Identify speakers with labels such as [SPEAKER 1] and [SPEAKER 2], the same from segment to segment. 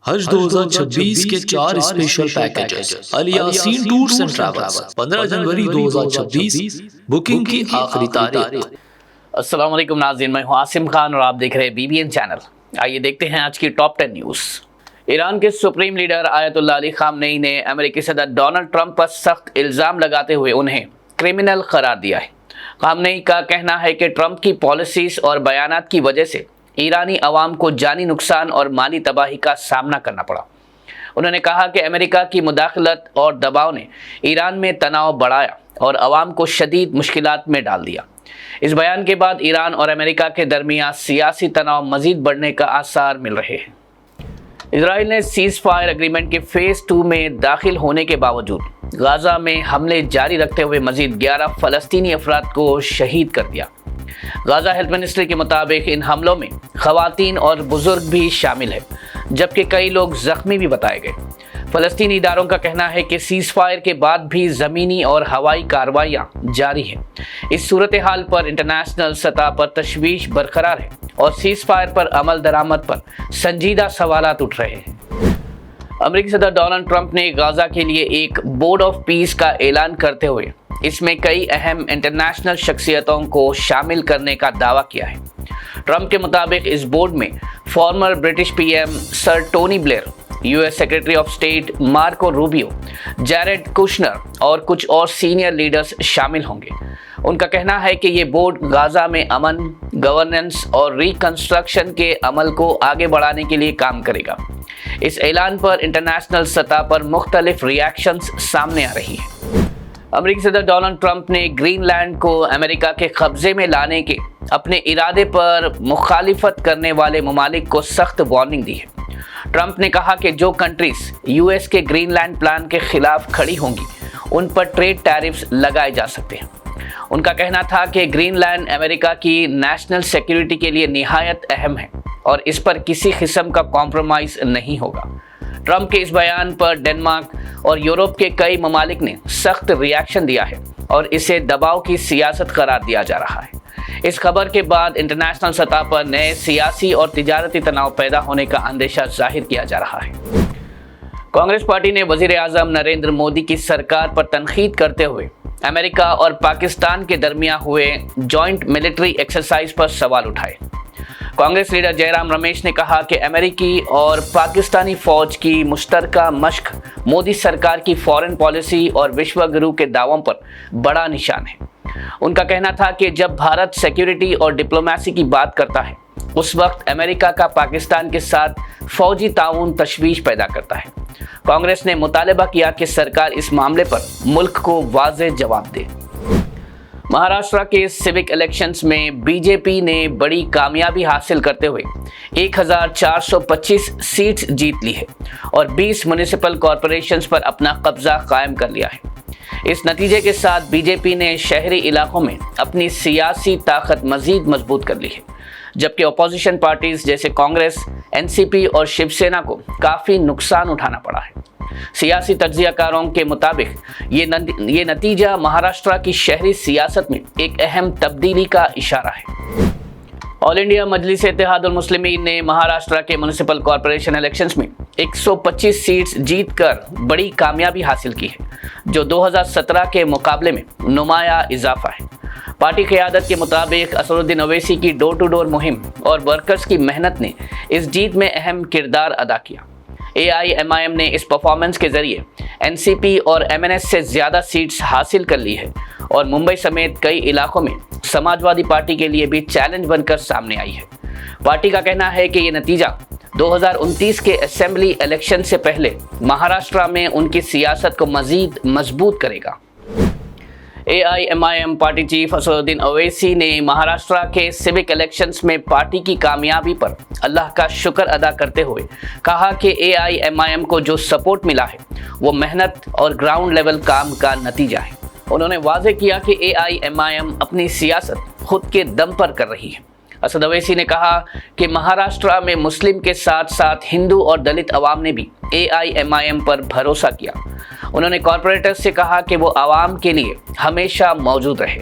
[SPEAKER 1] حج 2026 کے 4 special packages Alyaseen tours and travels 15 جنوری 2026 booking کی آخری تاریخ۔
[SPEAKER 2] السلام علیکم ناظرین، میں ہوں عاصم خان اور آپ دیکھ رہے ہیں BBN چینل۔ آئیے دیکھتے ہیں آج کی ٹاپ 10 نیوز۔ ایران کے سپریم لیڈر آیت اللہ علی خامنئی نے امریکی صدر ڈونلڈ ٹرمپ پر سخت الزام لگاتے ہوئے انہیں کرمنل قرار دیا ہے۔ خامنئی کا کہنا ہے کہ ٹرمپ کی پالیسیز اور بیانات کی وجہ سے ایرانی عوام کو جانی نقصان اور مالی تباہی کا سامنا کرنا پڑا۔ انہوں نے کہا کہ امریکہ کی مداخلت اور دباؤ نے ایران میں تناؤ بڑھایا اور عوام کو شدید مشکلات میں ڈال دیا۔ اس بیان کے بعد ایران اور امریکہ کے درمیان سیاسی تناؤ مزید بڑھنے کا آثار مل رہے ہیں۔ اسرائیل نے سیز فائر ایگریمنٹ کے فیز 2 میں داخل ہونے کے باوجود غزہ میں حملے جاری رکھتے ہوئے مزید 11 فلسطینی افراد کو شہید کر دیا۔ غزہ ہیلتھ منسٹری کے مطابق ان حملوں میں خواتین اور بزرگ بھی شامل ہیں، جبکہ کئی لوگ زخمی بھی بتائے گئے۔ فلسطینی اداروں کا کہنا ہے کہ سیز فائر کے بعد بھی زمینی اور ہوائی کارروائیاں جاری ہیں۔ اس صورتحال پر انٹرنیشنل سطح پر تشویش برقرار ہے اور سیز فائر پر عمل درآمد پر سنجیدہ سوالات اٹھ رہے ہیں۔ امریکی صدر ڈونلڈ ٹرمپ نے غزہ کے لیے ایک بورڈ آف پیس کا اعلان کرتے ہوئے اس میں کئی اہم انٹرنیشنل شخصیتوں کو شامل کرنے کا دعویٰ کیا ہے۔ ٹرمپ کے مطابق اس بورڈ میں former British PM sir Tony Blair, US secretary of state Marco Rubio, Jared Kushner اور کچھ اور سینئر لیڈرز شامل ہوں گے۔ ان کا کہنا ہے کہ یہ بورڈ غزہ میں امن، گورننس اور ریکنسٹرکشن کے عمل کو آگے بڑھانے کے لیے کام کرے گا۔ اس اعلان پر انٹرنیشنل سطح پر مختلف ریاکشنز سامنے آ رہی ہیں۔ امریکی صدر ڈونلڈ ٹرمپ نے گرین لینڈ کو امریکہ کے قبضے میں لانے کے اپنے ارادے پر مخالفت کرنے والے ممالک کو سخت وارننگ دی ہے۔ ٹرمپ نے کہا کہ جو کنٹریز US کے گرین لینڈ پلان کے خلاف کھڑی ہوں گی ان پر ٹریڈ ٹیرفز لگائے جا سکتے ہیں۔ ان کا کہنا تھا کہ گرین لینڈ امریکہ کی نیشنل سیکیورٹی کے لیے نہایت اہم ہے اور اس پر کسی قسم کا کمپرومائز نہیں ہوگا۔ ٹرمپ کے اس بیان پر ڈنمارک اور یورپ کے کئی ممالک نے سخت ریاکشن دیا ہے اور اسے دباؤ کی سیاست قرار دیا جا رہا ہے۔ اس خبر کے بعد انٹرنیشنل سطح پر نئے سیاسی اور تجارتی تناؤ پیدا ہونے کا اندیشہ ظاہر کیا جا رہا ہے۔ کانگریس پارٹی نے وزیر اعظم نریندر مودی کی سرکار پر تنقید کرتے ہوئے امریکہ اور پاکستان کے درمیان ہوئے جوائنٹ ملٹری ایکسرسائز پر سوال اٹھائے۔ کانگریس لیڈر جے رام رمیش نے کہا کہ امریکی اور پاکستانی فوج کی مشترکہ مشق مودی سرکار کی فارن پالیسی اور وشوا گرو کے دعووں پر بڑا نشان ہے۔ ان کا کہنا تھا کہ جب بھارت سیکیورٹی اور ڈپلومیسی کی بات کرتا ہے اس وقت امریکہ کا پاکستان کے ساتھ فوجی تعاون تشویش پیدا کرتا ہے۔ کانگریس نے مطالبہ کیا کہ سرکار اس معاملے پر ملک کو واضح جواب دے۔ مہاراشٹر کے سیوک الیکشنز میں BJP نے بڑی کامیابی حاصل کرتے ہوئے 1425 سیٹس جیت لی ہے اور 20 میونسپل کارپوریشنز پر اپنا قبضہ قائم کر لیا ہے۔ اس نتیجے کے ساتھ BJP نے شہری علاقوں میں اپنی سیاسی طاقت مزید مضبوط کر لی ہے، جبکہ اپوزیشن پارٹیز جیسے کانگریس، NCP اور شیو سینا کو کافی نقصان اٹھانا پڑا ہے۔ سیاسی تجزیہ کاروں کے مطابق یہ نتیجہ مہاراشٹر کی شہری سیاست میں ایک اہم تبدیلی کا اشارہ ہے۔ آل انڈیا مجلس اتحاد المسلمین نے مہاراشٹر کے میونسپل کارپوریشن الیکشنز میں 125 سیٹس جیت کر بڑی کامیابی حاصل کی ہے، جو 2017 کے مقابلے میں نمایاں اضافہ ہے۔ پارٹی قیادت کے مطابق اسدالدین اویسی کی ڈور ٹو ڈور مہم اور ورکرز کی محنت نے اس جیت میں اہم کردار ادا کیا۔ AIMIM نے اس پرفارمنس کے ذریعے NCP اور MNS سے زیادہ سیٹس حاصل کر لی ہے اور ممبئی سمیت کئی علاقوں میں سماجوادی پارٹی کے لیے بھی چیلنج بن کر سامنے آئی ہے۔ پارٹی کا کہنا ہے کہ یہ نتیجہ 2029 کے اسمبلی الیکشن سے پہلے مہاراشٹر میں ان کی سیاست کو مزید مضبوط کرے گا۔ AIMIM party chief Asaduddin Owaisi نے مہاراشٹر کے سیوک الیکشنز میں پارٹی کی کامیابی پر اللہ کا شکر ادا کرتے ہوئے کہا کہ AIMIM کو جو سپورٹ ملا ہے وہ محنت اور گراؤنڈ لیول کام کا نتیجہ ہے۔ انہوں نے واضح کیا کہ AIMIM اپنی سیاست خود کے دم پر کر رہی ہے۔ اسد اویسی نے کہا کہ مہاراشٹر میں مسلم کے ساتھ ساتھ ہندو اور دلت عوام نے بھی AIMIM پر بھروسہ کیا۔ انہوں نے کارپوریٹرز سے کہا کہ وہ عوام کے لیے ہمیشہ موجود رہے۔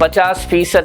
[SPEAKER 2] 50%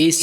[SPEAKER 1] AC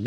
[SPEAKER 1] B